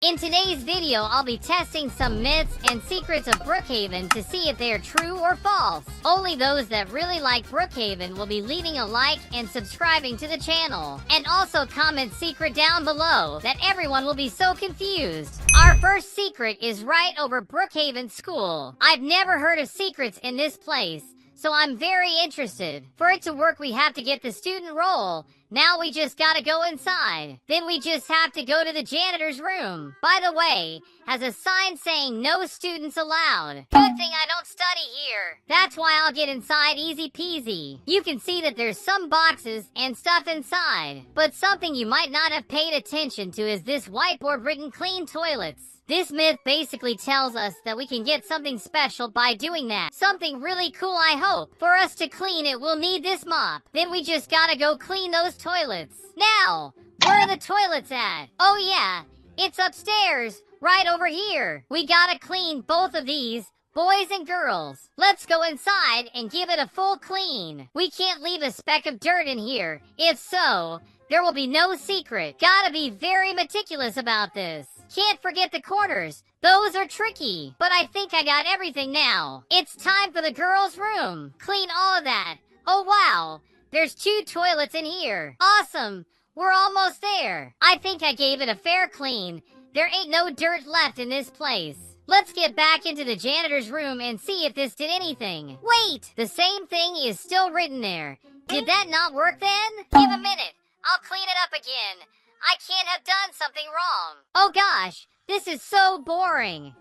In today's video, I'll be testing some myths and secrets of Brookhaven to see if they are true or false. Only those that really like Brookhaven will be leaving a like and subscribing to the channel. And also comment secret down below that everyone will be so confused. Our first secret is right over Brookhaven School. I've never heard of secrets in this place, so I'm very interested. For it to work, we have to get the student roll. Now we just gotta go inside. Then we just have to go to the janitor's room. By the way, has a sign saying no students allowed. Good thing I don't study here. That's why I'll get inside easy peasy. You can see that there's some boxes and stuff inside. But something you might not have paid attention to is this whiteboard written clean toilets. This myth basically tells us that we can get something special by doing that. Something really cool, I hope. For us to clean it, we'll need this mop. Then we just gotta go clean those toilets. Now, where are the toilets at? Oh yeah, it's upstairs, right over here. We gotta clean both of these, boys and girls. Let's go inside and give it a full clean. We can't leave a speck of dirt in here. If so, there will be no secret. Gotta be very meticulous about this. Can't forget the corners. Those are tricky. But I think I got everything now. It's time for the girls' room. Clean all of that. Oh wow, there's 2 toilets in here. Awesome. We're almost there. I think I gave it a fair clean. There ain't no dirt left in this place. Let's get back into the janitor's room and see if this did anything. Wait, the same thing is still written there. Did that not work then? Give a minute. I'll clean it up again. I can't have done something wrong. Oh gosh, this is so boring.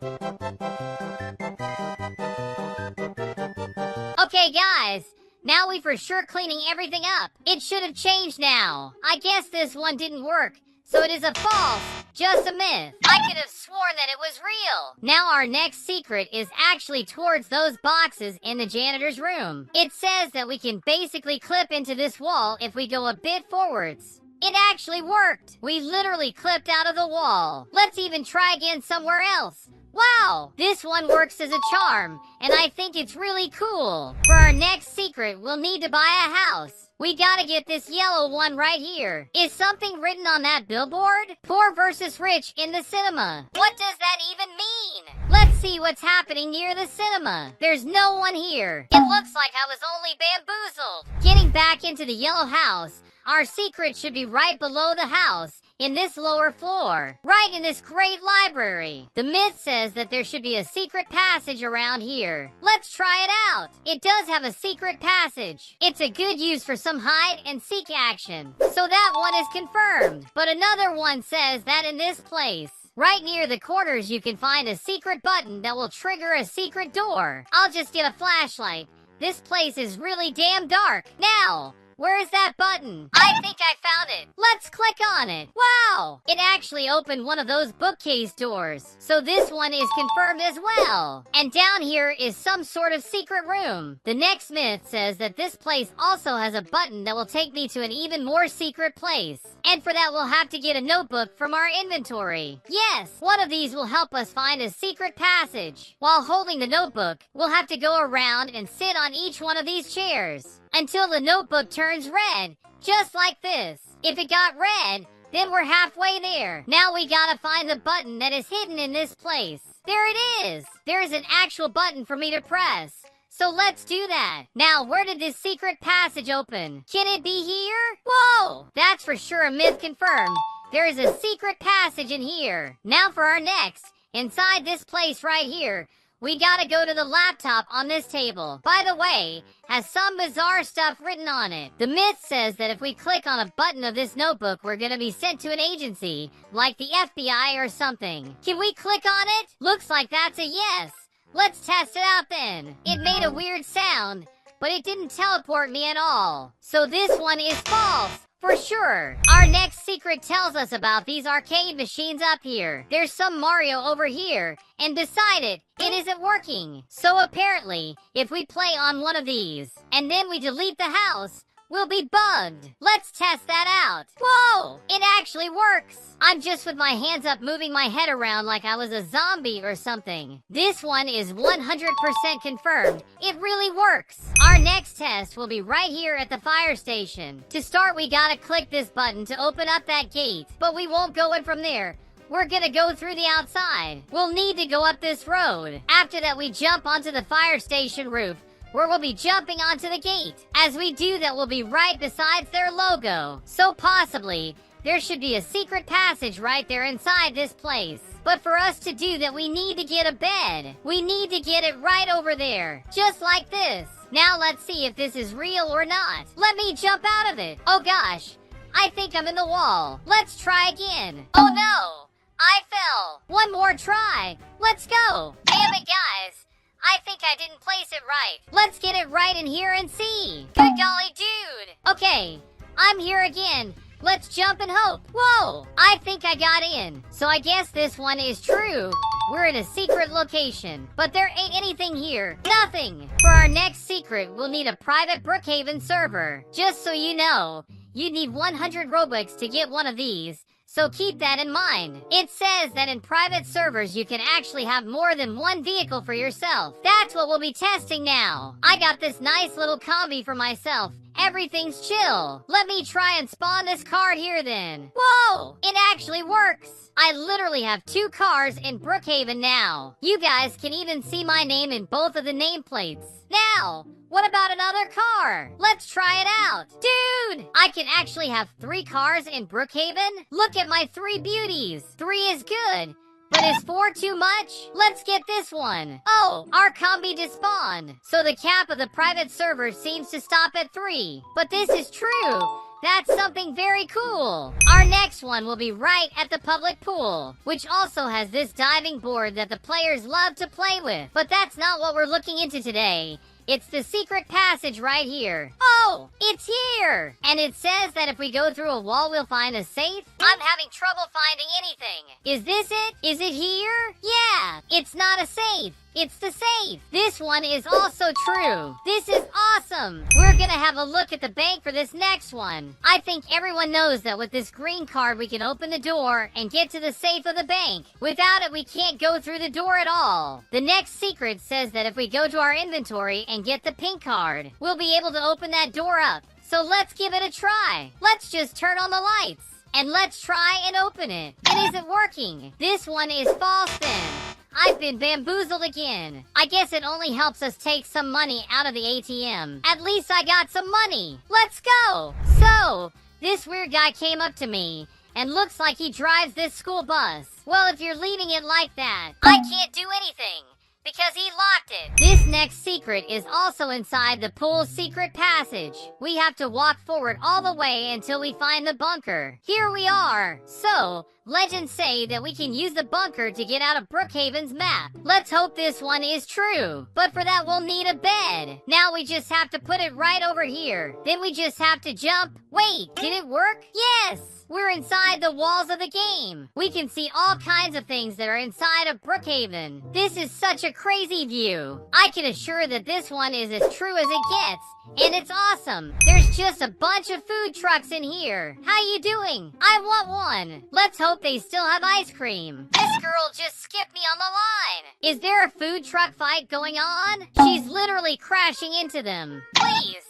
Okay guys, now we for sure cleaning everything up. It should have changed now. I guess this one didn't work, so it is a false, just a myth. I could have sworn that it was real. Now our next secret is actually towards those boxes in the janitor's room. It says that we can basically clip into this wall if we go a bit forwards. It actually worked. We literally clipped out of the wall. Let's even try again somewhere else. Wow, this one works as a charm, and I think it's really cool. For our next secret, we'll need to buy a house. We gotta get this yellow one right here. Is something written on that billboard? Poor versus rich in the cinema. What does that even mean? Let's see what's happening near the cinema. There's no one here. It looks like I was only bamboozled. Getting back into the yellow house, our secret should be right below the house, in this lower floor, right in this great library. The myth says that there should be a secret passage around here. Let's try it out. It does have a secret passage. It's a good use for some hide and seek action. So that one is confirmed. But another one says that in this place, right near the corners, you can find a secret button that will trigger a secret door. I'll just get a flashlight. This place is really damn dark. Now, where is that button? I think I found it. Let's click on it. Wow! It actually opened one of those bookcase doors. So this one is confirmed as well. And down here is some sort of secret room. The next myth says that this place also has a button that will take me to an even more secret place. And for that, we'll have to get a notebook from our inventory. Yes, one of these will help us find a secret passage. While holding the notebook, we'll have to go around and sit on each one of these chairs until the notebook turns red, just like this. If it got red, then we're halfway there. Now we gotta find the button that is hidden in this place. There it is. There is an actual button for me to press. So let's do that. Now, where did this secret passage open? Can it be here? Whoa! That's for sure a myth confirmed. There is a secret passage in here. Now for our next. Inside this place right here, we gotta go to the laptop on this table. By the way, has some bizarre stuff written on it. The myth says that if we click on a button of this notebook, we're gonna be sent to an agency, like the FBI or something. Can we click on it? Looks like that's a yes. Let's test it out then. It made a weird sound, but it didn't teleport me at all. So this one is false. For sure. Our next secret tells us about these arcade machines up here. There's some Mario over here, and beside it, it isn't working. So apparently, if we play on one of these, and then we delete the house, we'll be bugged. Let's test that out. Whoa! It actually works. I'm just with my hands up moving my head around like I was a zombie or something. This one is 100% confirmed. It really works. Our next test will be right here at the fire station. To start, we gotta click this button to open up that gate. But we won't go in from there. we're gonna go through the outside. We'll need to go up this road. After that, we jump onto the fire station roof, where we'll be jumping onto the gate. As we do that, we'll be right beside their logo. So possibly, there should be a secret passage right there inside this place. But for us to do that, we need to get a bed. We need to get it right over there, just like this. Now let's see if this is real or not. Let me jump out of it. Oh gosh, I think I'm in the wall. Let's try again. Oh no, I fell. One more try. Let's go. Damn it, guys. I think I didn't place it right. Let's get it right in here and see. Good golly, dude. Okay, I'm here again. Let's jump and hope. Whoa, I think I got in. So I guess this one is true. We're in a secret location, but there ain't anything here. Nothing. For our next secret, we'll need a private Brookhaven server. Just so you know, you need 100 Robux to get one of these. So keep that in mind. It says that in private servers, you can actually have more than one vehicle for yourself. That's what we'll be testing now. I got this nice little combi for myself. Everything's chill. Let me try and spawn this card here then. Whoa! It actually works. I literally have 2 cars in Brookhaven now. You guys can even see my name in both of the nameplates. Now, what about another car? Let's try it out. Dude, I can actually have 3 cars in Brookhaven? Look at my 3 beauties. 3 is good. But is 4 too much? Let's get this one. Oh, our combi despawned. So the cap of the private server seems to stop at 3. But this is true. That's something very cool. Our next one will be right at the public pool, which also has this diving board that the players love to play with. But that's not what we're looking into today. It's the secret passage right here. Oh, it's here! And it says that if we go through a wall, we'll find a safe. I'm having trouble finding anything. Is this it? Is it here? Yeah, it's not a safe. It's the safe. This one is also true. This is awesome. We're gonna have a look at the bank for this next one. I think everyone knows that with this green card, we can open the door and get to the safe of the bank. Without it, we can't go through the door at all. The next secret says that if we go to our inventory and get the pink card, we'll be able to open that door up. So let's give it a try. Let's just turn on the lights. And let's try and open it. It isn't working. This one is false then. I've been bamboozled again. I guess it only helps us take some money out of the ATM. At least I got some money. Let's go. So, this weird guy came up to me and looks like he drives this school bus. Well, if you're leaving it like that, I can't do anything because he locked it. This next secret is also inside the pool's secret passage. We have to walk forward all the way until we find the bunker. Here we are. So, legends say that we can use the bunker to get out of Brookhaven's map. Let's hope this one is true. But for that, we'll need a bed. Now we just have to put it right over here. Then we just have to jump. Wait, did it work? Yes! We're inside the walls of the game. We can see all kinds of things that are inside of Brookhaven. This is such a crazy view. I can assure that this one is as true as it gets. And it's awesome. There's just a bunch of food trucks in here. How you doing? I want one. Let's hope they still have ice cream. This girl just skipped me on the line. Is there a food truck fight going on? She's literally crashing into them. Please,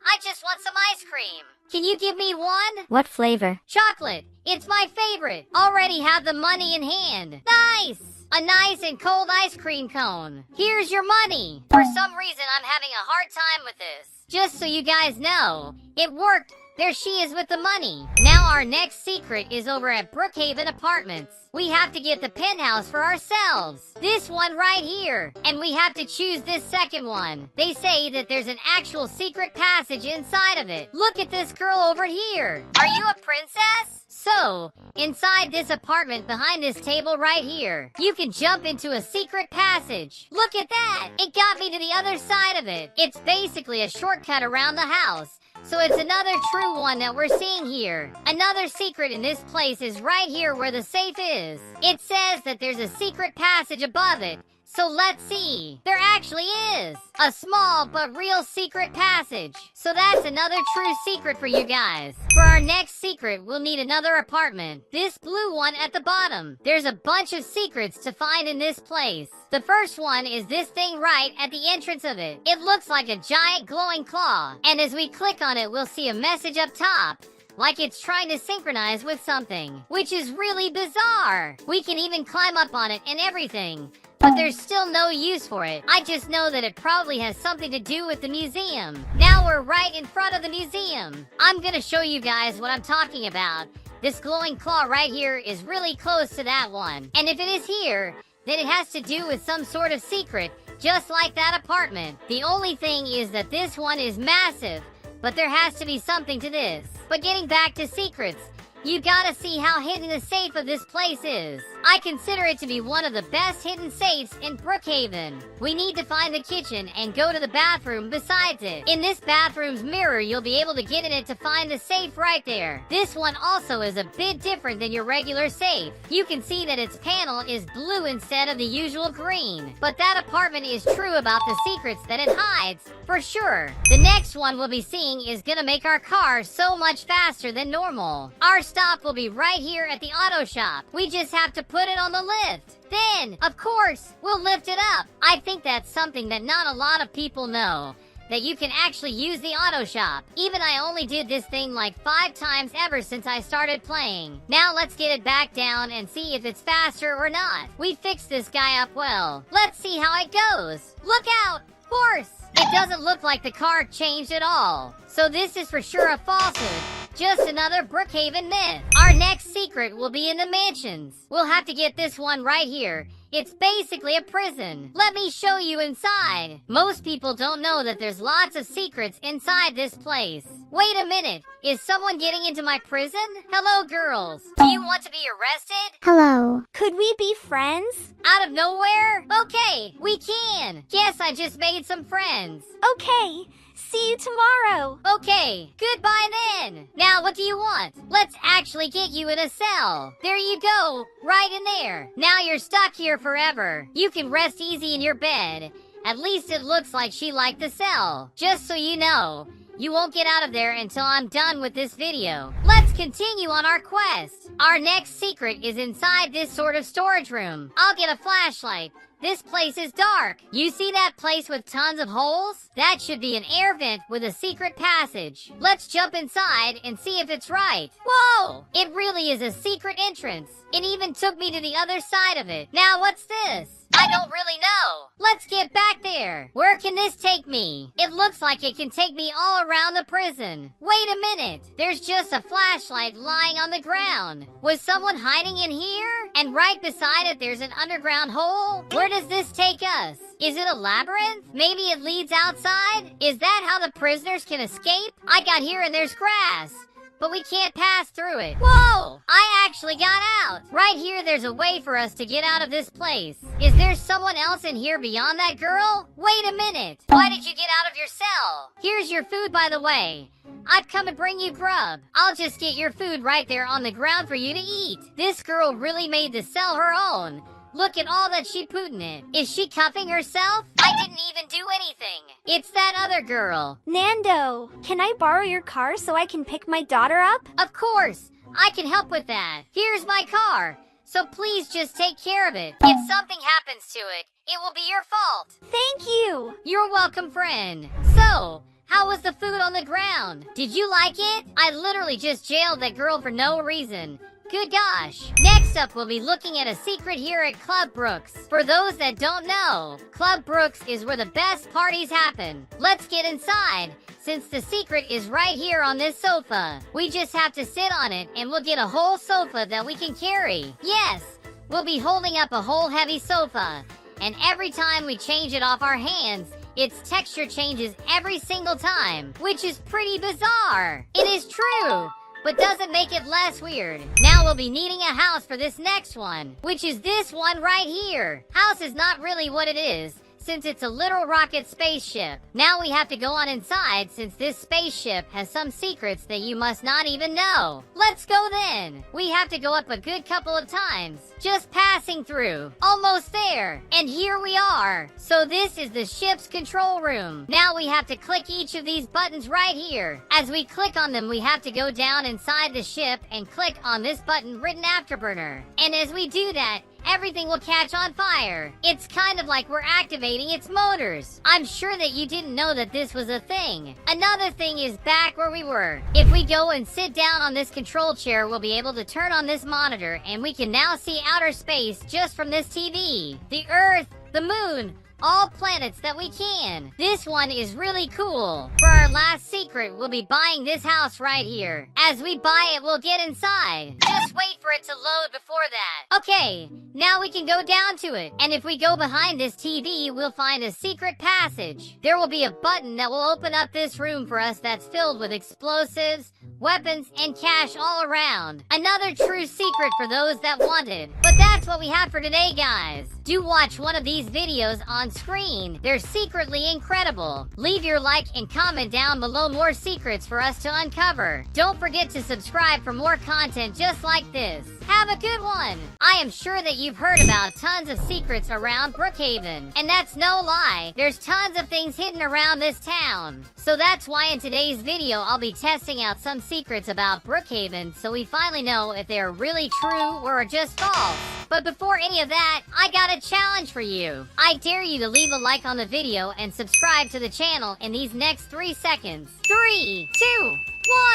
I just want some ice cream. Can you give me one? What flavor? Chocolate. It's my favorite. Already have the money in hand. Nice. A nice and cold ice cream cone. Here's your money. For some reason, I'm having a hard time with this. Just so you guys know, it worked. There she is with the money. Now our next secret is over at Brookhaven Apartments. We have to get the penthouse for ourselves. This one right here. And we have to choose this second one. They say that there's an actual secret passage inside of it. Look at this girl over here. Are you a princess? So, inside this apartment behind this table right here, you can jump into a secret passage. Look at that! It got me to the other side of it. It's basically a shortcut around the house. So it's another true one that we're seeing here. Another secret in this place is right here where the safe is. It says that there's a secret passage above it. So let's see. There actually is a small but real secret passage. So that's another true secret for you guys. For our next secret, we'll need another apartment. This blue one at the bottom. There's a bunch of secrets to find in this place. The first one is this thing right at the entrance of it. It looks like a giant glowing claw. And as we click on it, we'll see a message up top. like it's trying to synchronize with something, which is really bizarre. We can even climb up on it and everything, but there's still no use for it. I just know that it probably has something to do with the museum. Now we're right in front of the museum. I'm gonna show you guys what I'm talking about. This glowing claw right here is really close to that one. And if it is here, then it has to do with some sort of secret, just like that apartment. The only thing is that this one is massive, but there has to be something to this. But getting back to secrets, you gotta see how hidden the safe of this place is. I consider it to be one of the best hidden safes in Brookhaven. We need to find the kitchen and go to the bathroom besides it. In this bathroom's mirror, you'll be able to get in it to find the safe right there. This one also is a bit different than your regular safe. You can see that its panel is blue instead of the usual green. But that apartment is true about the secrets that it hides, for sure. The next one we'll be seeing is gonna make our car so much faster than normal. Our stop will be right here at the auto shop. We just have to put it on the lift. Then, of course, we'll lift it up. I think that's something that not a lot of people know, that you can actually use the auto shop. Even I only did this thing like 5 times ever since I started playing. Now let's get it back down and see if it's faster or not. We fixed this guy up well. Let's see how it goes. Look out! Horse! It doesn't look like the car changed at all. So this is for sure a falsehood. Just another Brookhaven myth. Our next secret will be in the mansions. We'll have to get this one right here. It's basically a prison. Let me show you inside. Most people don't know that there's lots of secrets inside this place. Wait a minute. Is someone getting into my prison? Hello, girls. Do you want to be arrested? Hello. Could we be friends? Out of nowhere? Okay, we can. Guess I just made some friends. Okay. See you tomorrow. Okay, goodbye then. Now what do you want? Let's actually get you in a cell. There you go, right in there. Now you're stuck here forever. You can rest easy in your bed. At least it looks like she liked the cell. Just so you know, you won't get out of there until I'm done with this video. Let's continue on our quest. Our next secret is inside this sort of storage room. I'll get a flashlight. This place is dark. You see that place with tons of holes? That should be an air vent with a secret passage. Let's jump inside and see if it's right. Whoa! It really is a secret entrance. It even took me to the other side of it. Now what's this? I don't really know. Let's get back there. Where can this take me? It looks like it can take me all around the prison. Wait a minute. There's just a flashlight lying on the ground. Was someone hiding in here? And right beside it, there's an underground hole? Where does this take us? Is it a labyrinth? Maybe it leads outside? Is that how the prisoners can escape? I got here and there's grass, but we can't pass through it. Whoa! I actually got out. Right here, there's a way for us to get out of this place. Is there someone else in here beyond that girl? Wait a minute. Why did you get out of your cell? Here's your food, by the way. I've come to bring you grub. I'll just get your food right there on the ground for you to eat. This girl really made the cell her own. Look at all that she put in it. Is she cuffing herself? I didn't even do anything. It's that other girl. Nando, can I borrow your car so I can pick my daughter up? Of course. I can help with that. Here's my car. So please just take care of it. If something happens to it, it will be your fault. Thank you. You're welcome, friend. So, how was the food on the ground? Did you like it? I literally just jailed that girl for no reason. Good gosh. Next up, we'll be looking at a secret here at Club Brooks. For those that don't know, Club Brooks is where the best parties happen. Let's get inside, since the secret is right here on this sofa. We just have to sit on it, and we'll get a whole sofa that we can carry. Yes, we'll be holding up a whole heavy sofa, and every time we change it off our hands, its texture changes every single time, which is pretty bizarre. It is true, but doesn't make it less weird. Now we'll be needing a house for this next one, which is this one right here. House is not really what it is, since it's a literal rocket spaceship. Now we have to go on inside, since this spaceship has some secrets that you must not even know. Let's go then. We have to go up a good couple of times, just passing through. Almost there. And here we are. So this is the ship's control room. Now we have to click each of these buttons right here. As we click on them, we have to go down inside the ship and click on this button written Afterburner. And as we do that, everything will catch on fire. It's kind of like we're activating its motors. I'm sure that you didn't know that this was a thing. Another thing is back where we were. If we go and sit down on this control chair, we'll be able to turn on this monitor, and we can now see outer space just from this TV. The Earth, the moon, all planets that we can. This one is really cool. For our last secret, we'll be buying this house right here. As we buy it, we'll get inside. Just wait for it to load before that. Okay, now we can go down to it. And if we go behind this TV, we'll find a secret passage. There will be a button that will open up this room for us that's filled with explosives, weapons, and cash all around. Another true secret for those that want it. But that's what we have for today, guys. Do watch one of these videos on screen. They're secretly incredible. Leave your like and comment down below more secrets for us to uncover. Don't forget to subscribe for more content just like this. Have a good one. I am sure that you've heard about tons of secrets around Brookhaven. And that's no lie. There's tons of things hidden around this town. So that's why in today's video, I'll be testing out some secrets about Brookhaven so we finally know if they're really true or are just false. But before any of that, I got a challenge for you. I dare you to leave a like on the video and subscribe to the channel in these next 3 seconds. 3, 2,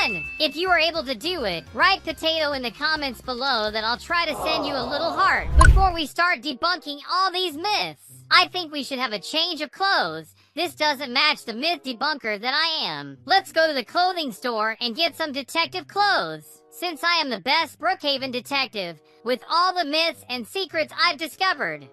1. If you are able to do it, write potato in the comments below that I'll try to send you a little heart before we start debunking all these myths. I think we should have a change of clothes. This doesn't match the myth debunker that I am. Let's go to the clothing store and get some detective clothes. Since I am the best Brookhaven detective with all the myths and secrets I've discovered.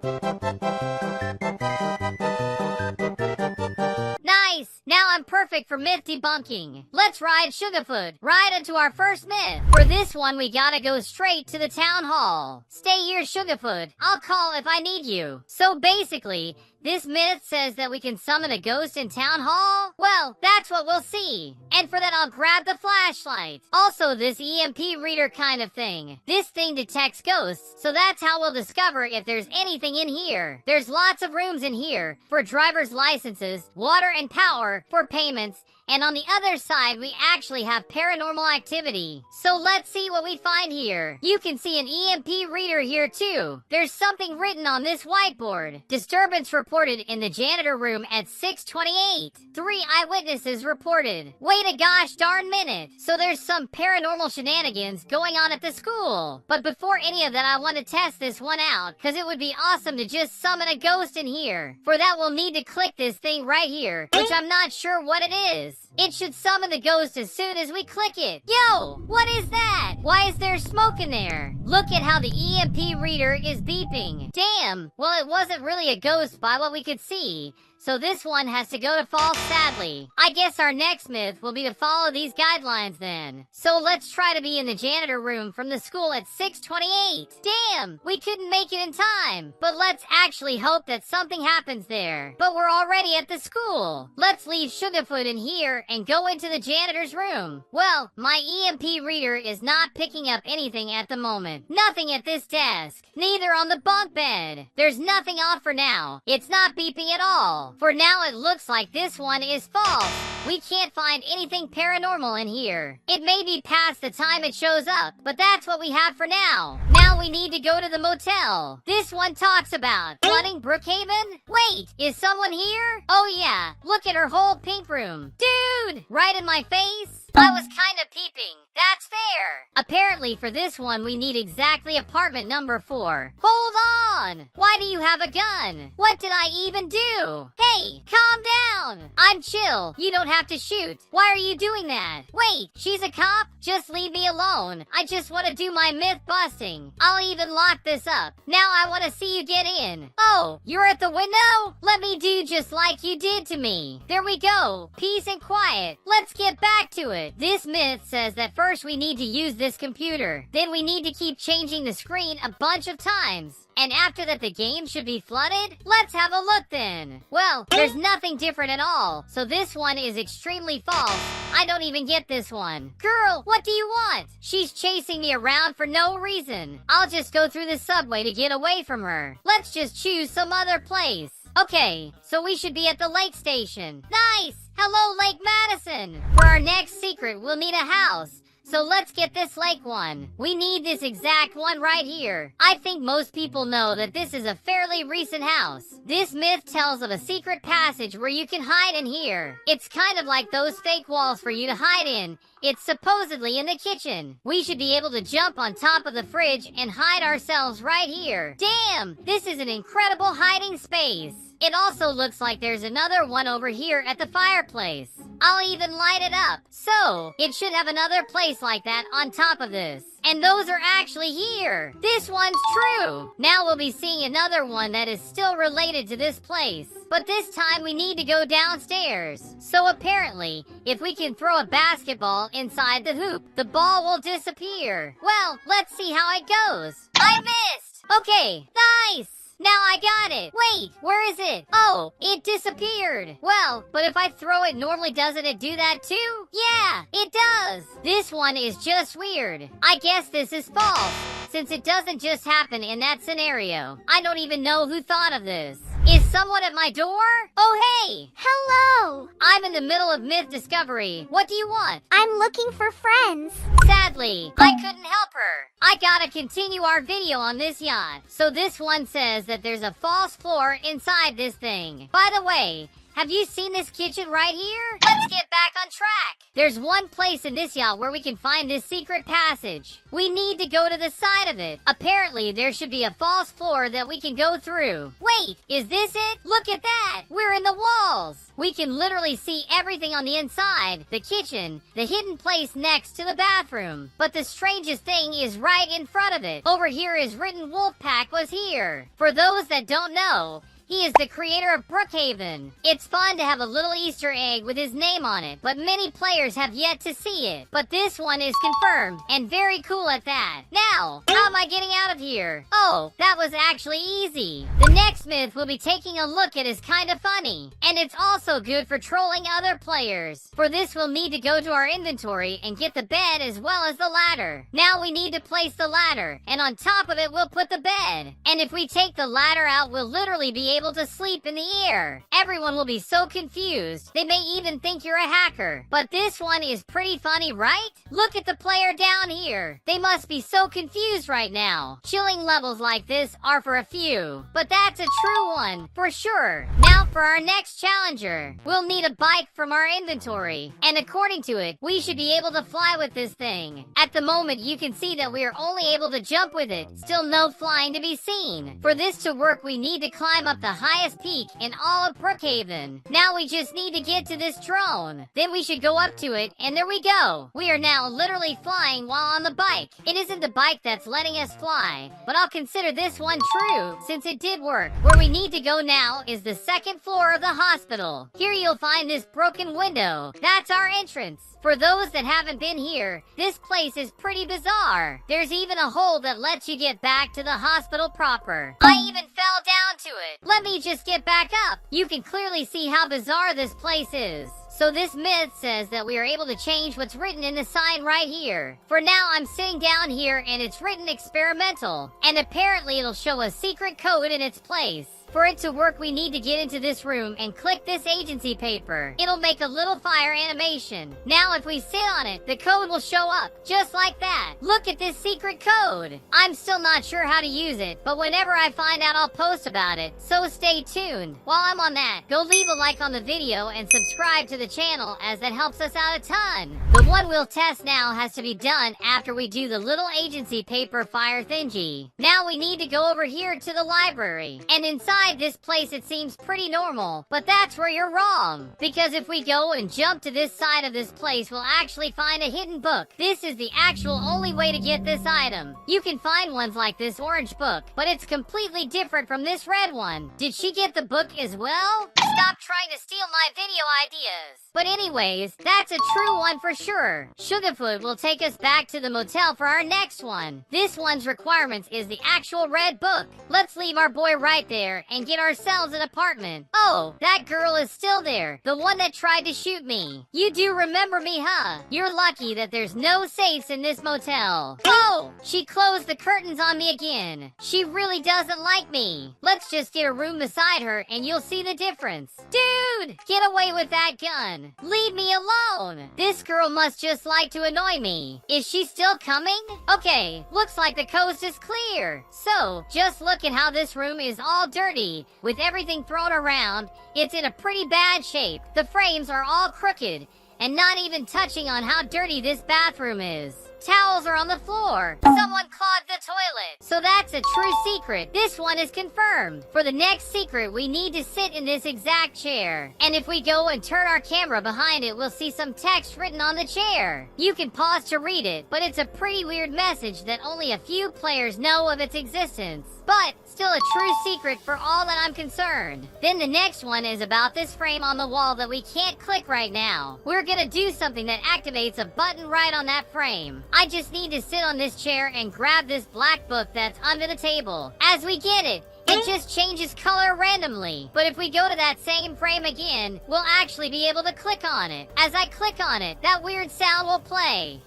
Nice! Now I'm perfect for myth debunking. Let's ride Sugarfoot right into our first myth. For this one, we gotta go straight to the town hall. Stay here, Sugarfoot. I'll call if I need you. So basically, this myth says that we can summon a ghost in town hall? Well, that's what we'll see. And for that, I'll grab the flashlight. Also, this EMP reader kind of thing. This thing detects ghosts, so that's how we'll discover if there's anything in here. There's lots of rooms in here for driver's licenses, water and power, for payments, and on the other side, we actually have paranormal activity. So let's see what we find here. You can see an EMP reader here too. There's something written on this whiteboard. Disturbance reported in the janitor room at 6:28. 3 eyewitnesses reported. Wait a gosh darn minute. So there's some paranormal shenanigans going on at the school. But before any of that, I want to test this one out, because it would be awesome to just summon a ghost in here. For that, we'll need to click this thing right here, which I'm not sure what it is. It should summon the ghost as soon as we click it. Yo, what is that? Why is there smoke in there? Look at how the EMP reader is beeping. Damn, well it wasn't really a ghost by what we could see. So this one has to go to false, sadly. I guess our next myth will be to follow these guidelines then. So let's try to be in the janitor room from the school at 6:28. Damn, we couldn't make it in time. But let's actually hope that something happens there. But we're already at the school. Let's leave Sugarfoot in here and go into the janitor's room. Well, my EMP reader is not picking up anything at the moment. Nothing at this desk. Neither on the bunk bed. There's nothing off for now. It's not beeping at all. For now, it looks like this one is false. We can't find anything paranormal in here. It may be past the time it shows up, but that's what we have for now. Now we need to go to the motel. This one talks about flooding Brookhaven? Wait, is someone here? Oh yeah, look at her whole pink room. Dude, right in my face? I was kind of peeping. That's fair. Apparently for this one, we need exactly apartment number 4. Hold on! Why do you have a gun? What did I even do? Hey, calm down! I'm chill. You don't have to shoot. Why are you doing that? Wait, she's a cop? Just leave me alone. I just want to do my myth busting. I'll even lock this up. Now I want to see you get in. Oh, you're at the window? Let me do just like you did to me. There we go. Peace and quiet. Let's get back to it. This myth says that first we need to use this computer. Then we need to keep changing the screen a bunch of times. And after that, the game should be flooded? Let's have a look then. Well, there's nothing different at all. So this one is extremely false. I don't even get this one. Girl, what do you want? She's chasing me around for no reason. I'll just go through the subway to get away from her. Let's just choose some other place. Okay, so we should be at the lake station. Nice! Hello, Lake Madison! For our next secret, we'll need a house. So let's get this lake one. We need this exact one right here. I think most people know that this is a fairly recent house. This myth tells of a secret passage where you can hide in here. It's kind of like those fake walls for you to hide in. It's supposedly in the kitchen. We should be able to jump on top of the fridge and hide ourselves right here. Damn, this is an incredible hiding space. It also looks like there's another one over here at the fireplace. I'll even light it up. So, it should have another place like that on top of this. And those are actually here. This one's true. Now we'll be seeing another one that is still related to this place. But this time we need to go downstairs. So apparently, if we can throw a basketball inside the hoop, the ball will disappear. Well, let's see how it goes. I missed. Okay, nice. Now I got it. Wait, where is it? Oh, it disappeared. Well, but if I throw it normally, doesn't it do that too? Yeah, it does. This one is just weird. I guess this is false, since it doesn't just happen in that scenario. I don't even know who thought of this. Is someone at my door? Oh, hey! Hello! I'm in the middle of myth discovery. What do you want? I'm looking for friends. Sadly, I couldn't help her. I gotta continue our video on this yacht. So this one says that there's a false floor inside this thing. By the way, have you seen this kitchen right here? Let's get back on track. There's one place in this yacht where we can find this secret passage. We need to go to the side of it. Apparently, there should be a false floor that we can go through. Wait, is this it? Look at that. We're in the walls. We can literally see everything on the inside, the kitchen, the hidden place next to the bathroom. But the strangest thing is right in front of it. Over here is written Wolfpack was here. For those that don't know, he is the creator of Brookhaven. It's fun to have a little Easter egg with his name on it, but many players have yet to see it. But this one is confirmed, and very cool at that. Now, how am I getting out of here? Oh, that was actually easy. The next myth we'll be taking a look at is kind of funny, and it's also good for trolling other players. For this, we'll need to go to our inventory and get the bed as well as the ladder. Now we need to place the ladder, and on top of it, we'll put the bed. And if we take the ladder out, we'll literally be able to sleep in the air. Everyone will be so confused. They may even think you're a hacker. But this one is pretty funny, right? Look at the player down here. They must be so confused right now. Chilling levels like this are for a few, but that's a true one for sure. Now for our next challenger. We'll need a bike from our inventory, and according to it, we should be able to fly with this thing. At the moment, you can see that we are only able to jump with it. Still no flying to be seen. For this to work, we need to climb up the highest peak in all of Brookhaven. Now we just need to get to this drone. Then we should go up to it, and there we go. We are now literally flying while on the bike. It isn't the bike that's letting us fly, but I'll consider this one true, since it did work. Where we need to go now is the second floor of the hospital. Here you'll find this broken window. That's our entrance. For those that haven't been here, this place is pretty bizarre. There's even a hole that lets you get back to the hospital proper. I even fell down to it. Let me just get back up. You can clearly see how bizarre this place is. So this myth says that we are able to change what's written in the sign right here. For now, I'm sitting down here and it's written experimental. And apparently it'll show a secret code in its place. For it to work, we need to get into this room and click this agency paper. It'll make a little fire animation. Now if we sit on it, the code will show up, just like that. Look at this secret code. I'm still not sure how to use it, but whenever I find out, I'll post about it. So stay tuned. While I'm on that, go leave a like on the video and subscribe to the channel, as that helps us out a ton. The one we'll test now has to be done after we do the little agency paper fire thingy. Now we need to go over here to the library. And inside this place, it seems pretty normal, but that's where you're wrong. Because if we go and jump to this side of this place, we'll actually find a hidden book. This is the actual only way to get this item. You can find ones like this orange book, but it's completely different from this red one. Did she get the book as well? Stop trying to steal my video ideas. But anyways, that's a true one for sure. Sugarfoot will take us back to the motel for our next one. This one's requirements is the actual red book. Let's leave our boy right there and get ourselves an apartment. Oh, that girl is still there. The one that tried to shoot me. You do remember me, huh? You're lucky that there's no safes in this motel. Oh, she closed the curtains on me again. She really doesn't like me. Let's just get a room beside her and you'll see the difference. Dude, get away with that gun. Leave me alone. This girl must just like to annoy me. Is she still coming? Okay, looks like the coast is clear. So, just look at how this room is all dirty. With everything thrown around, it's in a pretty bad shape. The frames are all crooked, and not even touching on how dirty this bathroom is. Towels are on the floor. Someone clogged the toilet. So that's a true secret. This one is confirmed. For the next secret, we need to sit in this exact chair. And if we go and turn our camera behind it, we'll see some text written on the chair. You can pause to read it, but it's a pretty weird message that only a few players know of its existence. But still a true secret for all that I'm concerned. Then the next one is about this frame on the wall that we can't click right now. We're gonna do something that activates a button right on that frame. I just need to sit on this chair and grab this black book that's under the table. As we get it, it just changes color randomly. But if we go to that same frame again, we'll actually be able to click on it. As I click on it, that weird sound will play.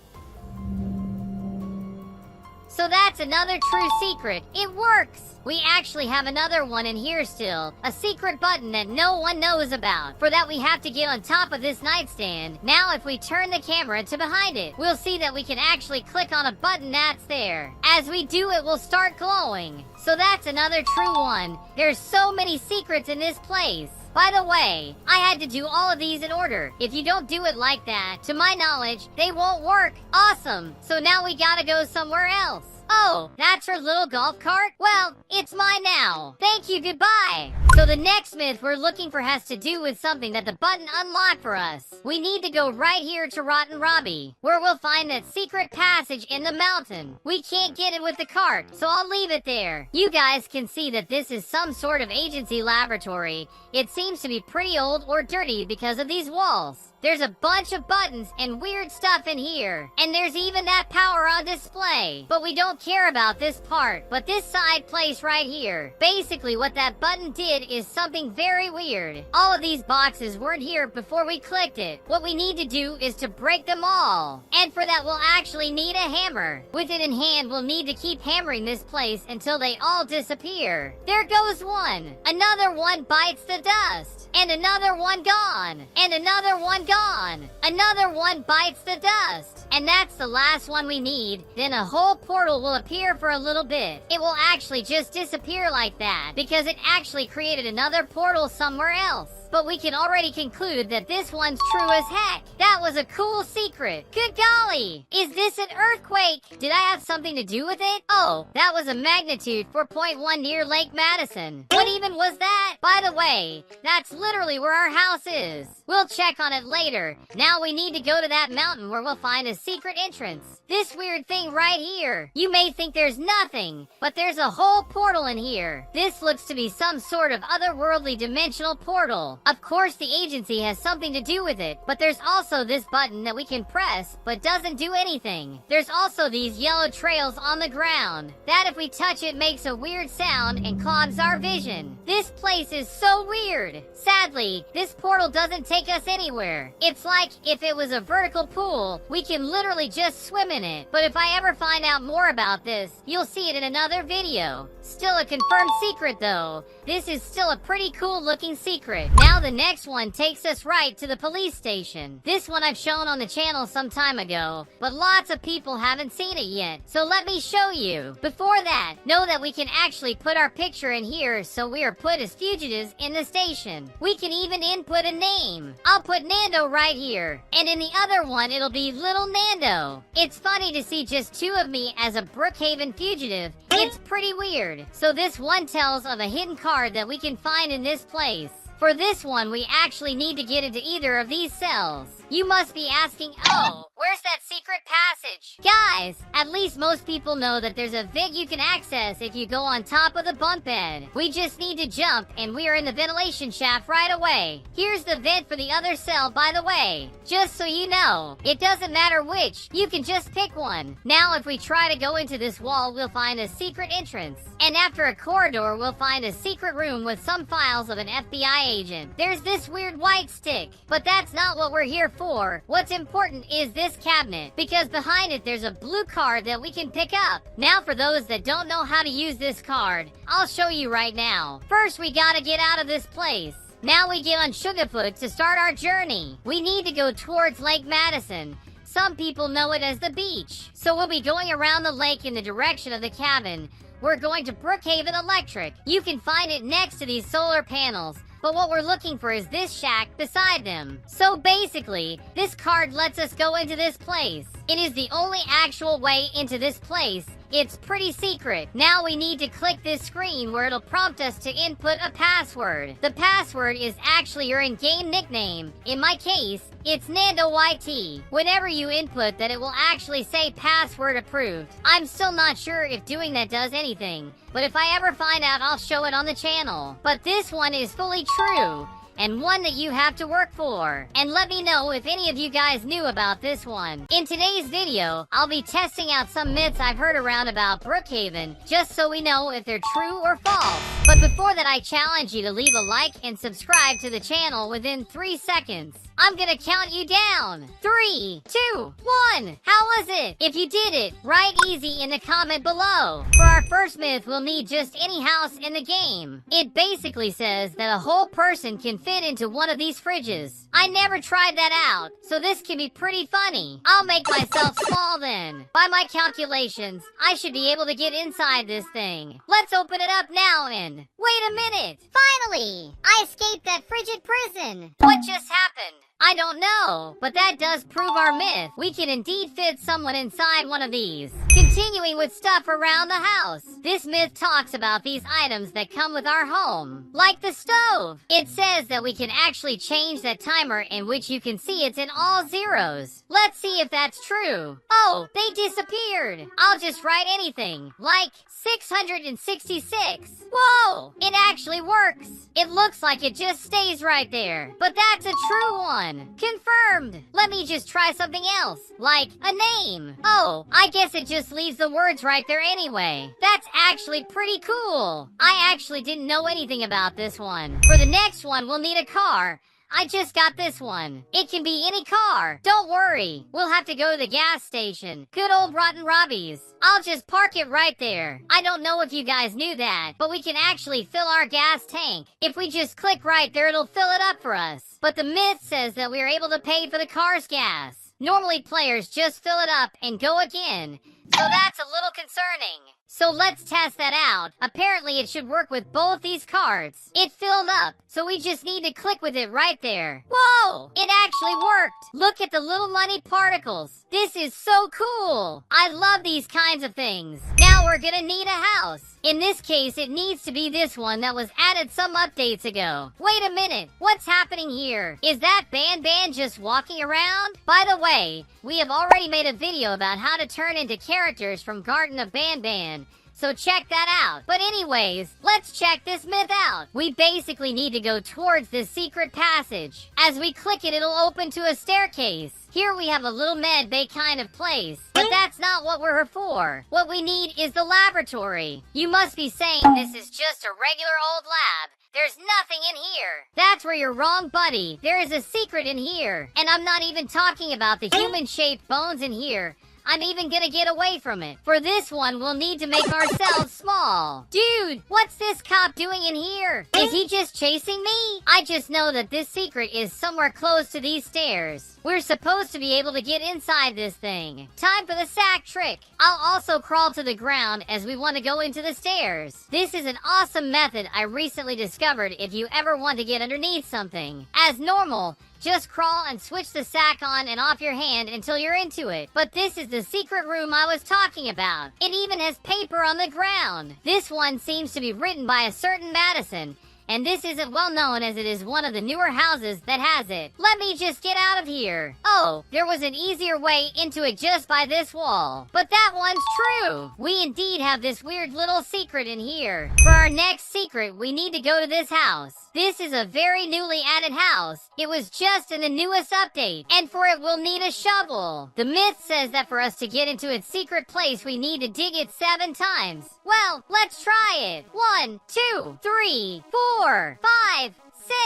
So that's another true secret. It works! We actually have another one in here still. A secret button that no one knows about. For that we have to get on top of this nightstand. Now if we turn the camera to behind it, we'll see that we can actually click on a button that's there. As we do it, we'll start glowing. So that's another true one. There's so many secrets in this place. By the way, I had to do all of these in order. If you don't do it like that, to my knowledge, they won't work. Awesome. So now we gotta go somewhere else. Oh, that's her little golf cart? Well, it's mine now. Thank you, goodbye. So the next myth we're looking for has to do with something that the button unlocked for us. We need to go right here to Rotten Robbie, where we'll find that secret passage in the mountain. We can't get it with the cart, so I'll leave it there. You guys can see that this is some sort of agency laboratory. It seems to be pretty old or dirty because of these walls. There's a bunch of buttons and weird stuff in here. And there's even that power on display. But we don't care about this part, but this side place right here. Basically what that button did is something very weird. All of these boxes weren't here before we clicked it. What we need to do is to break them all. And for that we'll actually need a hammer. With it in hand, we'll need to keep hammering this place until they all disappear. There goes one. Another one bites the dust. And another one gone. And another one gone. Another one bites the dust. And that's the last one we need. Then a whole portal will appear for a little bit. It will actually just disappear like that because it actually created another portal somewhere else. But we can already conclude that this one's true as heck. That was a cool secret. Good golly! Is this an earthquake? Did I have something to do with it? Oh, that was a magnitude 4.1 near Lake Madison. What even was that? By the way, that's literally where our house is. We'll check on it later. Now we need to go to that mountain where we'll find a secret entrance. This weird thing right here. You may think there's nothing, but there's a whole portal in here. This looks to be some sort of otherworldly dimensional portal. Of course the agency has something to do with it, but there's also this button that we can press, but doesn't do anything. There's also these yellow trails on the ground. That if we touch it makes a weird sound and clogs our vision. This place is so weird. Sadly, this portal doesn't take us anywhere. It's like if it was a vertical pool, we can literally just swim in it. But if I ever find out more about this, you'll see it in another video. Still a confirmed secret though. This is still a pretty cool looking secret. Now the next one takes us right to the police station. This one I've shown on the channel some time ago, but lots of people haven't seen it yet. So let me show you. Before that, know that we can actually put our picture in here so we are put as fugitives in the station. We can even input a name. I'll put Nando right here. And in the other one, it'll be Little Nando. It's funny to see just two of me as a Brookhaven fugitive. It's pretty weird. So this one tells of a hidden card that we can find in this place. For this one, we actually need to get into either of these cells. You must be asking, oh, where's that secret passage? Guys, at least most people know that there's a vent you can access if you go on top of the bunk bed. We just need to jump, and we are in the ventilation shaft right away. Here's the vent for the other cell, by the way. Just so you know, it doesn't matter which, you can just pick one. Now, if we try to go into this wall, we'll find a secret entrance. And after a corridor, we'll find a secret room with some files of an FBI agent. There's this weird white stick, but that's not what we're here for. What's important is this cabinet, because behind it there's a blue card that we can pick up. Now, for those that don't know how to use this card, I'll show you right now. First, we gotta get out of this place. Now we get on Sugarfoot to start our journey. We need to go towards Lake Madison. Some people know it as the beach. So we'll be going around the lake in the direction of the cabin. We're going to Brookhaven Electric. You can find it next to these solar panels. But what we're looking for is this shack beside them. So basically, this card lets us go into this place. It is the only actual way into this place. It's pretty secret. Now we need to click this screen where it'll prompt us to input a password. The password is actually your in-game nickname. In my case, it's Nando YT. Whenever you input that, it will actually say password approved. I'm still not sure if doing that does anything, but if I ever find out, I'll show it on the channel. But this one is fully true, and one that you have to work for. And let me know if any of you guys knew about this one. In today's video, I'll be testing out some myths I've heard around about Brookhaven, just so we know if they're true or false. But before that, I challenge you to leave a like and subscribe to the channel within 3 seconds. I'm gonna count you down. 3, 2, 1. How was it? If you did it, write easy in the comment below. For our first myth, we'll need just any house in the game. It basically says that a whole person can fit into one of these fridges. I never tried that out, so this can be pretty funny. I'll make myself small then. By my calculations, I should be able to get inside this thing. Let's open it up now and... Wait a minute! Finally! I escaped that frigid prison! What just happened? I don't know, but that does prove our myth. We can indeed fit someone inside one of these. Continuing with stuff around the house. This myth talks about these items that come with our home, like the stove. It says that we can actually change that timer, in which you can see it's in all zeros. Let's see if that's true. Oh, they disappeared. I'll just write anything, like 666. Whoa, it actually works. It looks like it just stays right there, but that's a true one. Confirmed. Let me just try something else, like a name. Oh, I guess it just leaves the words right there anyway. That's actually pretty cool. I actually didn't know anything about this one. For the next one, we'll need a car. I just got this one. It can be any car. Don't worry. We'll have to go to the gas station. Good old Rotten Robbie's. I'll just park it right there. I don't know if you guys knew that, but we can actually fill our gas tank. If we just click right there, it'll fill it up for us. But the myth says that we are able to pay for the car's gas. Normally, players just fill it up and go again. So that's a little concerning. So let's test that out. Apparently, it should work with both these cards. It filled up, so we just need to click with it right there. Whoa! It actually worked! Look at the little money particles. This is so cool! I love these kinds of things. Now we're gonna need a house. In this case, it needs to be this one that was added some updates ago. Wait a minute, what's happening here? Is that Ban just walking around? By the way, we have already made a video about how to turn into characters from Garden of Ban, so check that out. But anyways, let's check this myth out. We basically need to go towards this secret passage. As we click it, it'll open to a staircase. Here we have a little med bay kind of place, but that's not what we're here for. What we need is the laboratory. You must be saying this is just a regular old lab. There's nothing in here. That's where you're wrong, buddy. There is a secret in here. And I'm not even talking about the human-shaped bones in here. I'm even gonna get away from it. For this one, we'll need to make ourselves small. Dude, what's this cop doing in here? Is he just chasing me? I just know that this secret is somewhere close to these stairs. We're supposed to be able to get inside this thing. Time for the sack trick. I'll also crawl to the ground as we want to go into the stairs. This is an awesome method I recently discovered if you ever want to get underneath something. As normal, just crawl and switch the sack on and off your hand until you're into it. But this is the secret room I was talking about. It even has paper on the ground. This one seems to be written by a certain Madison, and this isn't well known as it is one of the newer houses that has it. Let me just get out of here. Oh, there was an easier way into it just by this wall. But that one's true. We indeed have this weird little secret in here. For our next secret, we need to go to this house. This is a very newly added house. It was just in the newest update, and for it we'll need a shovel. The myth says that for us to get into its secret place, we need to dig it 7 times. Well, let's try it. 1, 2, 3, 4, 5,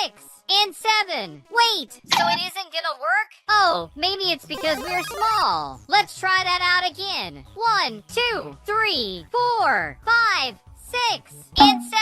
6, and 7. Wait, so it isn't gonna work? Oh, maybe it's because we're small. Let's try that out again. 1, 2, 3, 4, 5, 6, and 7.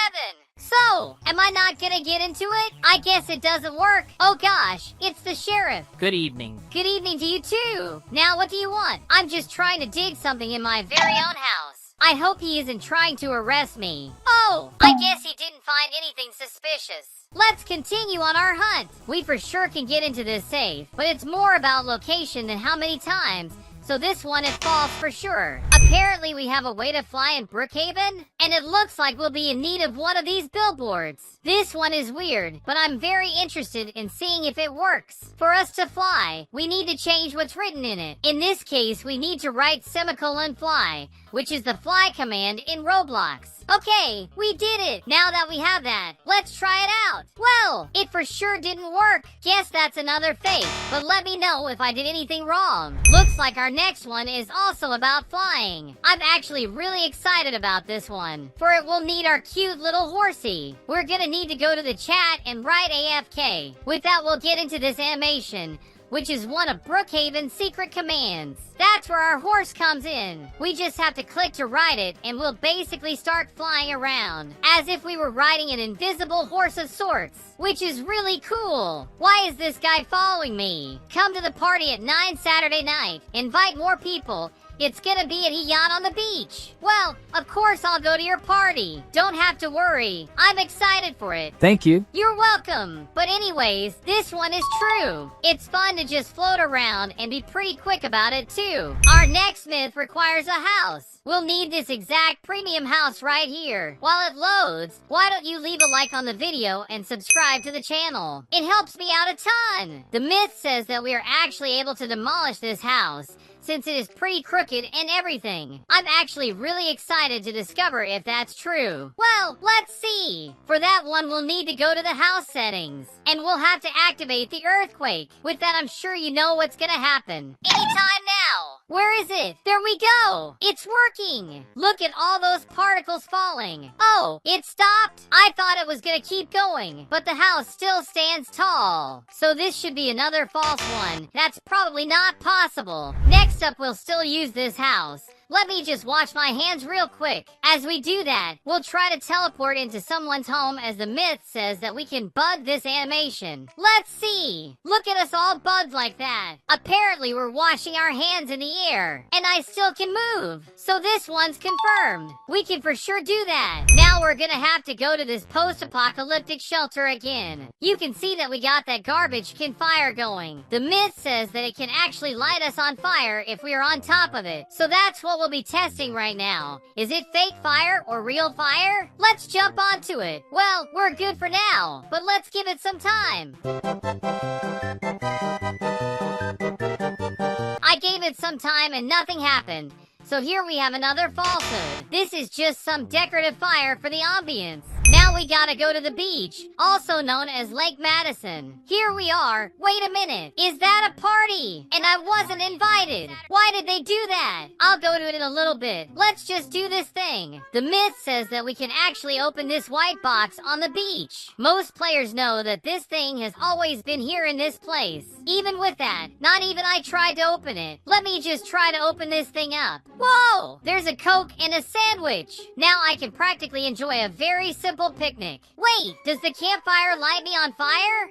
So, am I not gonna get into it? I guess it doesn't work. Oh gosh, it's the sheriff. Good evening. Good evening to you too. Now what do you want? I'm just trying to dig something in my very own house. I hope he isn't trying to arrest me. Oh, I guess he didn't find anything suspicious. Let's continue on our hunt. We for sure can get into this safe, but it's more about location than how many times. So this one is false for sure. Apparently we have a way to fly in Brookhaven, and it looks like we'll be in need of one of these billboards. This one is weird, but I'm very interested in seeing if it works. For us to fly, we need to change what's written in it. In this case, we need to write semicolon fly, which is the fly command in Roblox. Okay, we did it. Now that we have that, let's try it out. Well, it for sure didn't work. Guess that's another fake, but let me know if I did anything wrong. Looks like our next one is also about flying. I'm actually really excited about this one, for it will need our cute little horsey. We're gonna need to go to the chat and write AFK. With that, we'll get into this animation, which is one of Brookhaven's secret commands. That's where our horse comes in. We just have to click to ride it, and we'll basically start flying around, as if we were riding an invisible horse of sorts, which is really cool. Why is this guy following me? Come to the party at 9 Saturday night. Invite more people. It's gonna be at Yacht on the beach. Well, of course I'll go to your party. Don't have to worry. I'm excited for it. Thank you. You're welcome. But anyways, this one is true. It's fun to just float around and be pretty quick about it too. Our next myth requires a house. We'll need this exact premium house right here. While it loads, why don't you leave a like on the video and subscribe to the channel? It helps me out a ton. The myth says that we are actually able to demolish this house, since it is pretty crooked and everything. I'm actually really excited to discover if that's true. Well, let's see. For that one, we'll need to go to the house settings, and we'll have to activate the earthquake. With that, I'm sure you know what's gonna happen. Anytime now. Where is it? There we go. It's working. Look at all those particles falling. Oh, it stopped? I thought it was gonna keep going, but the house still stands tall. So this should be another false one. That's probably not possible. Next up, we'll still use this house. Let me just wash my hands real quick. As we do that, we'll try to teleport into someone's home, as the myth says that we can bud this animation. Let's see. Look at us all bugged like that. Apparently we're washing our hands in the air, and I still can move. So this one's confirmed. We can for sure do that. Now we're gonna have to go to this post-apocalyptic shelter again. You can see that we got that garbage campfire going. The myth says that it can actually light us on fire if we are on top of it. So that's what we'll be testing right now. Is it fake fire or real fire? Let's jump onto it. Well, we're good for now, but let's give it some time. I gave it some time and nothing happened. So here we have another falsehood. This is just some decorative fire for the ambience. Now we gotta go to the beach, also known as Lake Madison. Here we are. Wait a minute. Is that a party? And I wasn't invited. Why did they do that? I'll go to it in a little bit. Let's just do this thing. The myth says that we can actually open this white box on the beach. Most players know that this thing has always been here in this place. Even with that, not even I tried to open it. Let me just try to open this thing up. Whoa! There's a Coke and a sandwich. Now I can practically enjoy a very simple picnic. Wait, does the campfire light me on fire?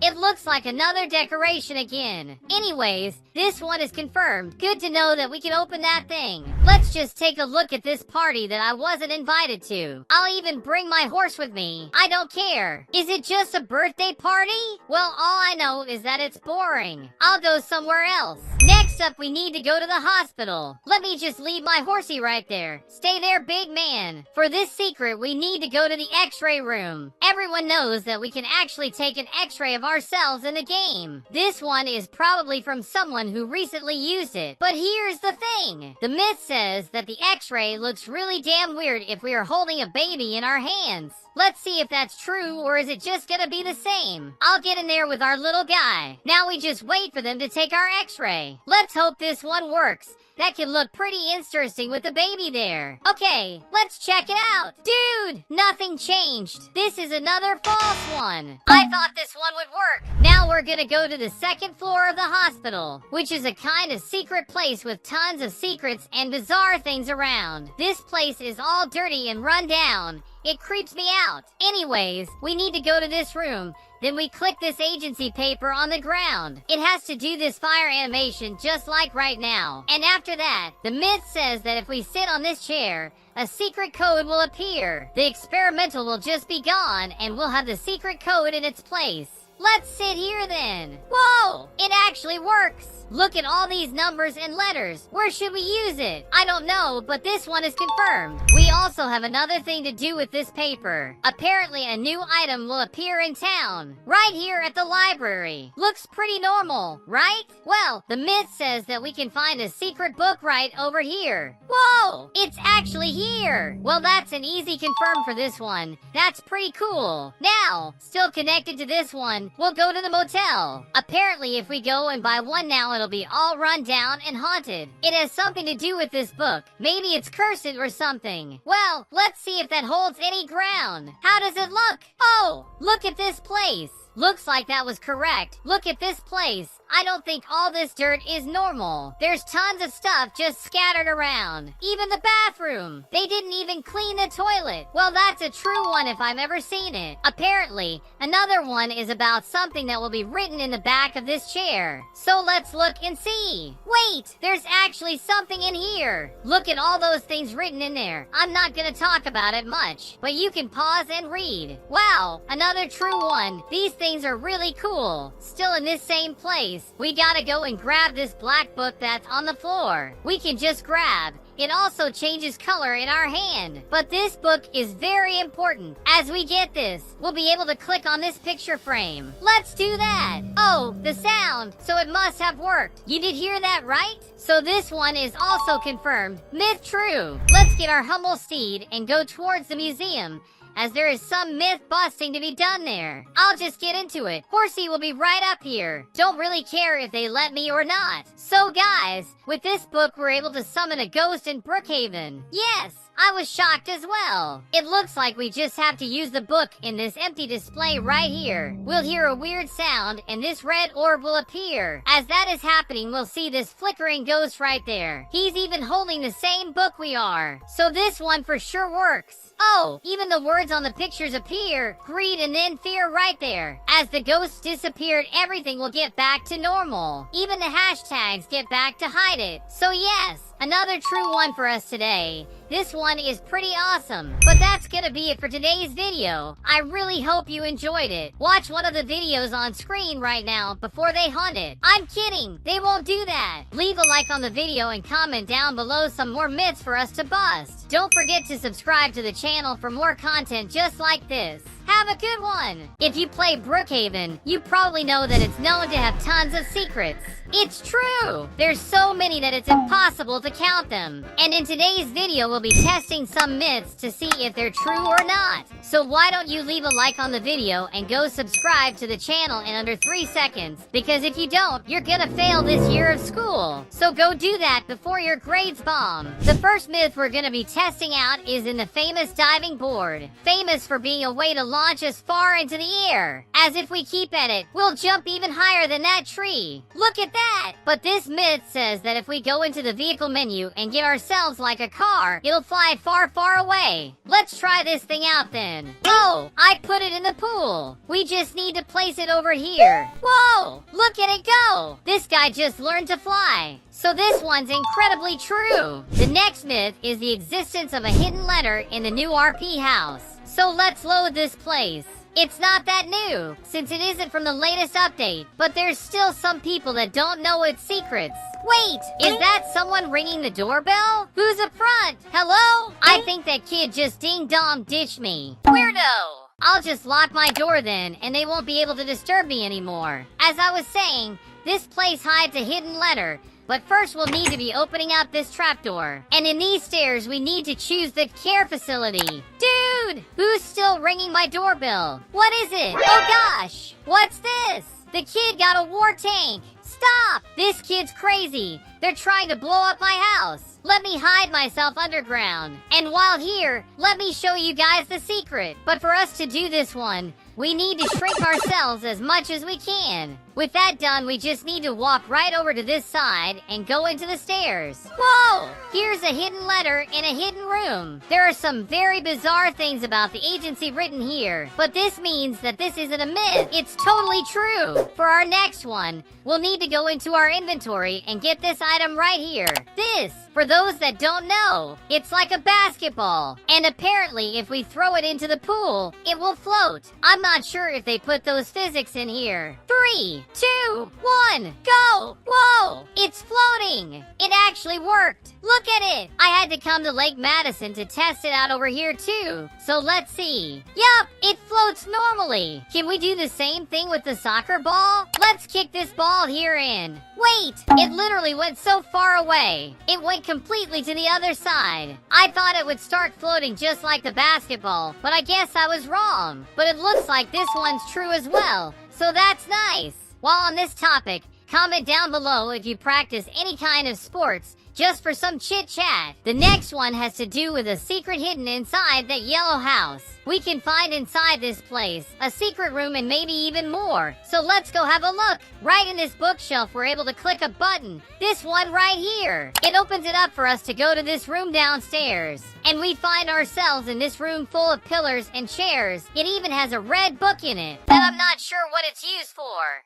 It looks like another decoration again. Anyways, this one is confirmed. Good to know that we can open that thing. Let's just take a look at this party that I wasn't invited to. I'll even bring my horse with me. I don't care. Is it just a birthday party? Well, all I know is that it's boring. I'll go somewhere else. Next Next up, we need to go to the hospital. Let me just leave my horsey right there. Stay there, big man. For this secret, we need to go to the x-ray room. Everyone knows that we can actually take an x-ray of ourselves in the game. This one is probably from someone who recently used it. But here's the thing. The myth says that the x-ray looks really damn weird if we are holding a baby in our hands. Let's see if that's true, or is it just gonna be the same? I'll get in there with our little guy. Now we just wait for them to take our x-ray. Let's hope this one works. That can look pretty interesting with the baby there. Okay, let's check it out. Dude, nothing changed. This is another false one. I thought this one would work. Now we're gonna go to the second floor of the hospital, which is a kind of secret place with tons of secrets and bizarre things around. This place is all dirty and run down. It creeps me out. Anyways, we need to go to this room. Then we click this agency paper on the ground. It has to do this fire animation just like right now. And after that, the myth says that if we sit on this chair, a secret code will appear. The experimental will just be gone, and we'll have the secret code in its place. Let's sit here then. Whoa! It actually works! Look at all these numbers and letters. Where should we use it? I don't know, but this one is confirmed. We also have another thing to do with this paper. Apparently a new item will appear in town. Right here at the library. Looks pretty normal, right? Well, the myth says that we can find a secret book right over here. Whoa! It's actually here! Well, that's an easy confirm for this one. That's pretty cool. Now, still connected to this one, we'll go to the motel. Apparently if we go and buy one now, it'll be all run down and haunted. It has something to do with this book. Maybe it's cursed or something. Well, let's see if that holds any ground. How does it look? Oh, look at this place. Looks like that was correct. Look at this place. I don't think all this dirt is normal. There's tons of stuff just scattered around. Even the bathroom. They didn't even clean the toilet. Well, that's a true one if I've ever seen it. Apparently, another one is about something that will be written in the back of this chair. So let's look and see. Wait, there's actually something in here. Look at all those things written in there. I'm not gonna talk about it much, but you can pause and read. Wow, another true one. These things are really cool. Still in this same place. We gotta go and grab this black book that's on the floor. We can just grab. It also changes color in our hand. But this book is very important. As we get this, we'll be able to click on this picture frame. Let's do that. Oh, the sound. So it must have worked. You did hear that, right? So this one is also confirmed. Myth true. Let's get our humble steed and go towards the museum, as there is some myth busting to be done there. I'll just get into it. Horsey will be right up here. Don't really care if they let me or not. So guys, with this book we're able to summon a ghost in Brookhaven. Yes, I was shocked as well. It looks like we just have to use the book in this empty display right here. We'll hear a weird sound and this red orb will appear. As that is happening, we'll see this flickering ghost right there. He's even holding the same book we are. So this one for sure works. Oh, even the words on the pictures appear. Greed and then fear right there. As the ghost disappeared, everything will get back to normal. Even the hashtags get back to hide it. So yes, another true one for us today. This one is pretty awesome. But that's gonna be it for today's video. I really hope you enjoyed it. Watch one of the videos on screen right now before they haunt it. I'm kidding, they won't do that. Leave a like on the video and comment down below some more myths for us to bust. Don't forget to subscribe to the channel for more content just like this. Have a good one! If you play Brookhaven, you probably know that it's known to have tons of secrets. It's true! There's so many that it's impossible to count them. And in today's video, we'll be testing some myths to see if they're true or not. So why don't you leave a like on the video and go subscribe to the channel in under 3 seconds? Because if you don't, you're gonna fail this year of school. So go do that before your grades bomb. The first myth we're gonna be testing out is in the famous diving board. Famous for being a way to launch us far into the air. As if we keep at it, we'll jump even higher than that tree. Look at that! But this myth says that if we go into the vehicle menu and get ourselves like a car, it'll fly far, far away. Let's try this thing out then. Oh, I put it in the pool. We just need to place it over here. Whoa, look at it go. This guy just learned to fly. So this one's incredibly true. The next myth is the existence of a hidden letter in the new RP house. So let's load this place. It's not that new, since it isn't from the latest update, but there's still some people that don't know its secrets. Wait, is that someone ringing the doorbell? Who's up front? Hello? I think that kid just ding-dong ditched me. Weirdo! I'll just lock my door then, and they won't be able to disturb me anymore. As I was saying, this place hides a hidden letter, but first we'll need to be opening up this trapdoor. And in these stairs, we need to choose the care facility. Dude, who's still ringing my doorbell? What is it? Oh gosh, what's this? The kid got a war tank. Stop! This kid's crazy. They're trying to blow up my house. Let me hide myself underground. And while here, let me show you guys the secret. But for us to do this one, we need to shrink ourselves as much as we can. With that done, we just need to walk right over to this side and go into the stairs. Whoa! Here's a hidden letter in a hidden room. There are some very bizarre things about the agency written here, but this means that this isn't a myth. It's totally true. For our next one, we'll need to go into our inventory and get this item right here. This, for those that don't know, it's like a basketball. And apparently, if we throw it into the pool, it will float. I'm not sure if they put those physics in here. 3, 2, 1, go! Whoa! It's floating! It actually worked! Look at it! I had to come to Lake Madison to test it out over here too. So let's see. Yup! It floats normally! Can we do the same thing with the soccer ball? Let's kick this ball here in. Wait! It literally went so far away. It went completely to the other side. I thought it would start floating just like the basketball, but I guess I was wrong. But it looks like this one's true as well, so that's nice. While on this topic, comment down below if you practice any kind of sports, just for some chit-chat. The next one has to do with a secret hidden inside that yellow house. We can find inside this place a secret room and maybe even more. So let's go have a look. Right in this bookshelf, we're able to click a button. This one right here. It opens it up for us to go to this room downstairs. And we find ourselves in this room full of pillars and chairs. It even has a red book in it that I'm not sure what it's used for.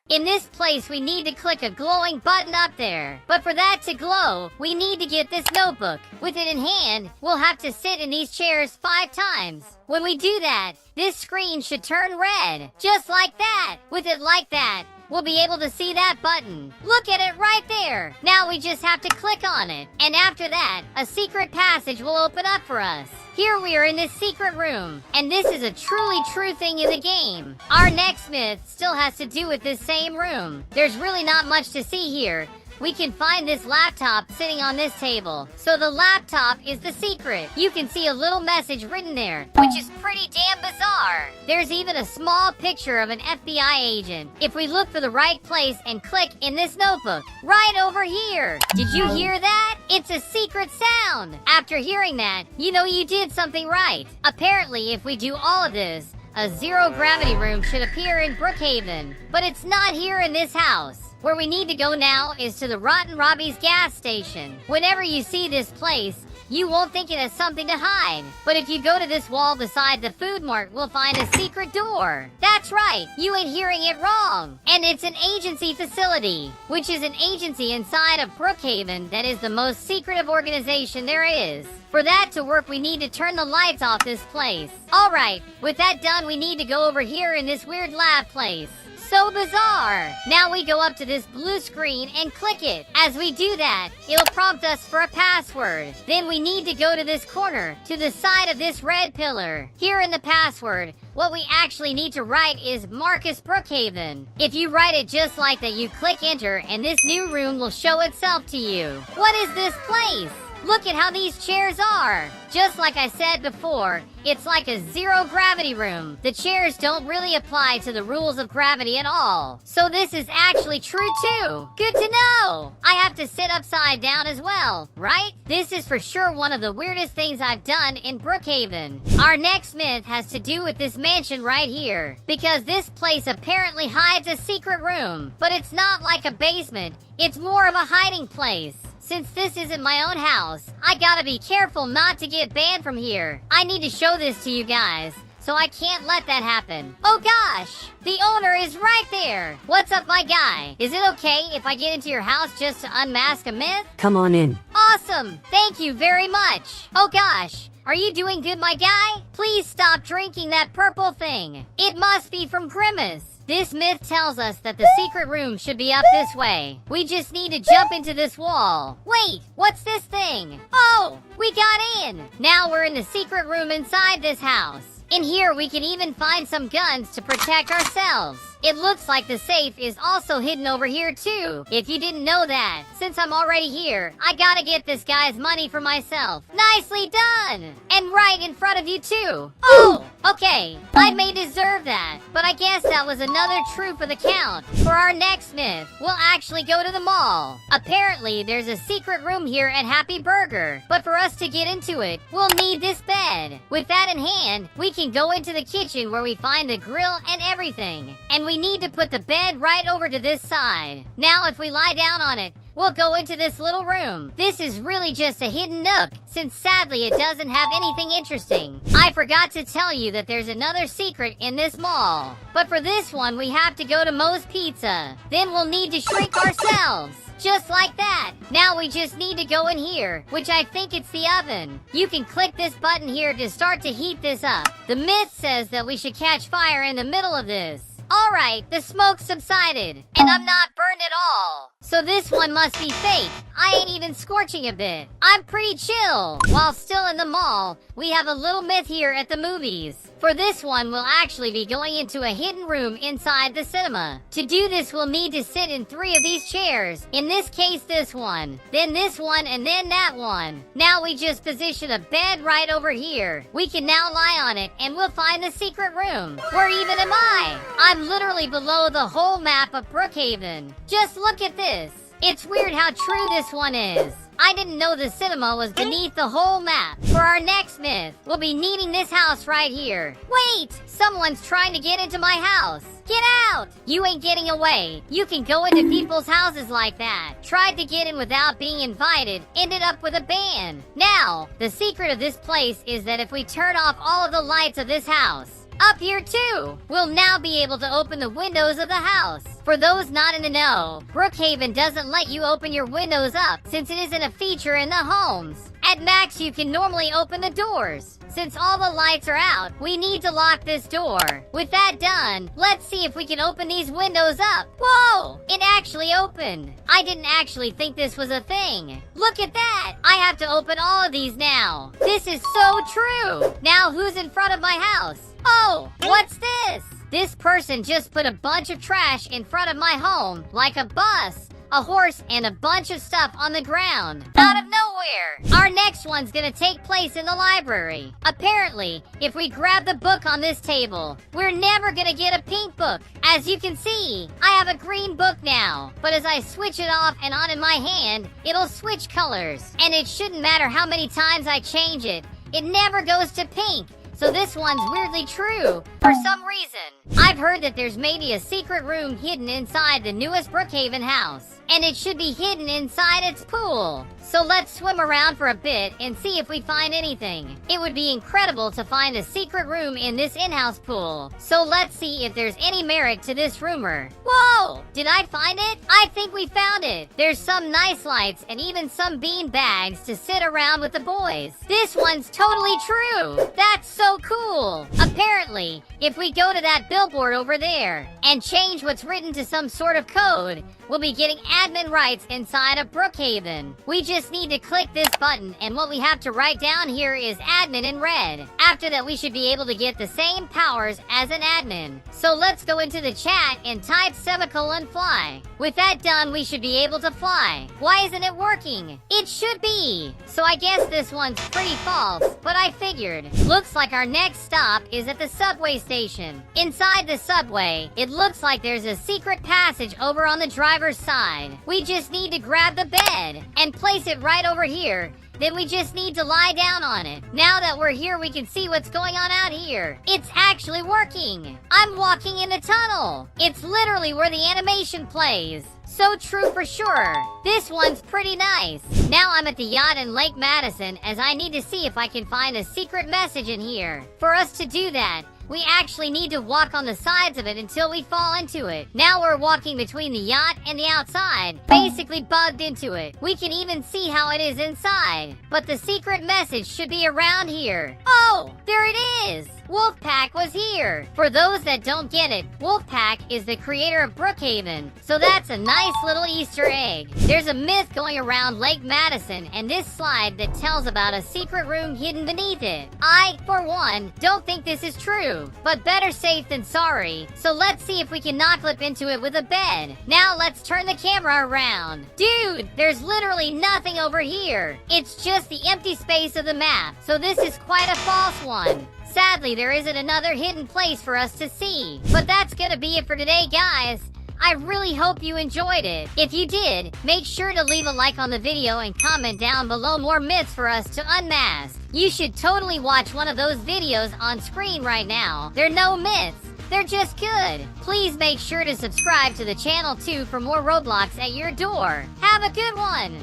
In this place, we need to click a glowing button up there. But for that to glow, we need to get this notebook. With it in hand, we'll have to sit in these chairs 5 times. When we do that, this screen should turn red. Just like that. With it like that, we'll be able to see that button. Look at it right there. Now we just have to click on it. And after that, a secret passage will open up for us. Here we are in this secret room. And this is a truly true thing in the game. Our next myth still has to do with this same room. There's really not much to see here. We can find this laptop sitting on this table. So the laptop is the secret. You can see a little message written there, which is pretty damn bizarre. There's even a small picture of an FBI agent. If we look for the right place and click in this notebook, right over here. Did you hear that? It's a secret sound. After hearing that, you know you did something right. Apparently, if we do all of this, a zero-gravity room should appear in Brookhaven. But it's not here in this house. Where we need to go now is to the Rotten Robbie's gas station. Whenever you see this place, you won't think it has something to hide. But if you go to this wall beside the food mart, we'll find a secret door. That's right, you ain't hearing it wrong. And it's an agency facility, which is an agency inside of Brookhaven that is the most secretive organization there is. For that to work, we need to turn the lights off this place. Alright, with that done, we need to go over here in this weird lab place. So bizarre! Now we go up to this blue screen and click it. As we do that, it'll prompt us for a password. Then we need to go to this corner, to the side of this red pillar. Here in the password, what we actually need to write is Marcus Brookhaven. If you write it just like that, you click enter and this new room will show itself to you. What is this place? Look at how these chairs are. Just like I said before, it's like a zero-gravity room. The chairs don't really apply to the rules of gravity at all. So this is actually true too. Good to know. I have to sit upside down as well, right? This is for sure one of the weirdest things I've done in Brookhaven. Our next myth has to do with this mansion right here. Because this place apparently hides a secret room. But it's not like a basement. It's more of a hiding place. Since this isn't my own house, I gotta be careful not to get banned from here. I need to show this to you guys, so I can't let that happen. Oh gosh, the owner is right there. What's up, my guy? Is it okay if I get into your house just to unmask a myth? Come on in. Awesome, thank you very much. Oh gosh, Are you doing good, my guy? Please stop drinking that purple thing. It must be from Grimace. This myth tells us that the secret room should be up this way. We just need to jump into this wall. Wait, what's this thing? Oh, we got in. Now we're in the secret room inside this house. In here, we can even find some guns to protect ourselves. It looks like the safe is also hidden over here too, if you didn't know that. Since I'm already here, I gotta get this guy's money for myself. Nicely done! And right in front of you too. Oh, okay, I may deserve that, but I guess that was another true for the count. For our next myth, we'll actually go to the mall. Apparently, there's a secret room here at Happy Burger, but for us to get into it, we'll need this bed. With that in hand, we can go into the kitchen where we find the grill and everything. And we need to put the bed right over to this side. Now if we lie down on it, we'll go into this little room. This is really just a hidden nook, since sadly it doesn't have anything interesting. I forgot to tell you that there's another secret in this mall. But for this one, we have to go to Moe's Pizza. Then we'll need to shrink ourselves. Just like that. Now we just need to go in here, which I think it's the oven. You can click this button here to start to heat this up. The myth says that we should catch fire in the middle of this. Alright, the smoke subsided, and I'm not burned at all. So this one must be fake. I ain't even scorching a bit. I'm pretty chill. While still in the mall, we have a little myth here at the movies. For this one, we'll actually be going into a hidden room inside the cinema. To do this, we'll need to sit in 3 of these chairs. In this case, this one, then this one, and then that one. Now we just position a bed right over here. We can now lie on it, and we'll find the secret room. Where even am I? I'm literally below the whole map of Brookhaven. Just look at this. It's weird how true this one is. I didn't know the cinema was beneath the whole map. For our next myth, we'll be needing this house right here. Wait! Someone's trying to get into my house. Get out! You ain't getting away. You can go into people's houses like that. Tried to get in without being invited, ended up with a ban. Now, the secret of this place is that if we turn off all of the lights of this house, up here too, we'll now be able to open the windows of the house. For those not in the know, Brookhaven doesn't let you open your windows up since it isn't a feature in the homes. At max, you can normally open the doors. Since all the lights are out, we need to lock this door. With that done, let's see if we can open these windows up. Whoa! It actually opened. I didn't actually think this was a thing. Look at that! I have to open all of these now. This is so true! Now who's in front of my house? Oh, what's this? This person just put a bunch of trash in front of my home, like a bus, a horse, and a bunch of stuff on the ground. Out of nowhere! Our next one's gonna take place in the library. Apparently, if we grab the book on this table, we're never gonna get a pink book. As you can see, I have a green book now. But as I switch it off and on in my hand, it'll switch colors. And it shouldn't matter how many times I change it, it never goes to pink. So this one's weirdly true, for some reason. I've heard that there's maybe a secret room hidden inside the newest Brookhaven house, and it should be hidden inside its pool. So let's swim around for a bit and see if we find anything. It would be incredible to find a secret room in this in-house pool. So let's see if there's any merit to this rumor. Whoa! Did I find it? I think we found it. There's some nice lights and even some bean bags to sit around with the boys. This one's totally true. That's so cool. Apparently, if we go to that billboard over there and change what's written to some sort of code, we'll be getting admin rights inside of Brookhaven. We just need to click this button, and what we have to write down here is admin in red. After that, we should be able to get the same powers as an admin. So let's go into the chat and type semicolon fly. With that done, we should be able to fly. Why isn't it working? It should be. So I guess this one's pretty false, but I figured. Looks like our next stop is at the subway station. Inside the subway, it looks like there's a secret passage over on the driver's side. We just need to grab the bed and place it right over here. Then we just need to lie down on it. Now that we're here, we can see what's going on out here. It's actually working. I'm walking in a tunnel. It's literally where the animation plays. So true for sure. This one's pretty nice. Now I'm at the Yacht in Lake Madison as I need to see if I can find a secret message in here. For us to do that, We actually need to walk on the sides of it until we fall into it. Now we're walking between the yacht and the outside, basically bugged into it. We can even see how it is inside. But the secret message should be around here. Oh, there it is! Wolfpack was here! For those that don't get it, Wolfpack is the creator of Brookhaven, so that's a nice little Easter egg. There's a myth going around Lake Madison and this slide that tells about a secret room hidden beneath it. I, for one, don't think this is true, but better safe than sorry, so let's see if we can knock-lip into it with a bed. Now let's turn the camera around. Dude, there's literally nothing over here. It's just the empty space of the map, so this is quite a false one. Sadly, there isn't another hidden place for us to see. But that's gonna be it for today, guys. I really hope you enjoyed it. If you did, make sure to leave a like on the video and comment down below more myths for us to unmask. You should totally watch one of those videos on screen right now. They're no myths. They're just good. Please make sure to subscribe to the channel too for more Roblox at your door. Have a good one.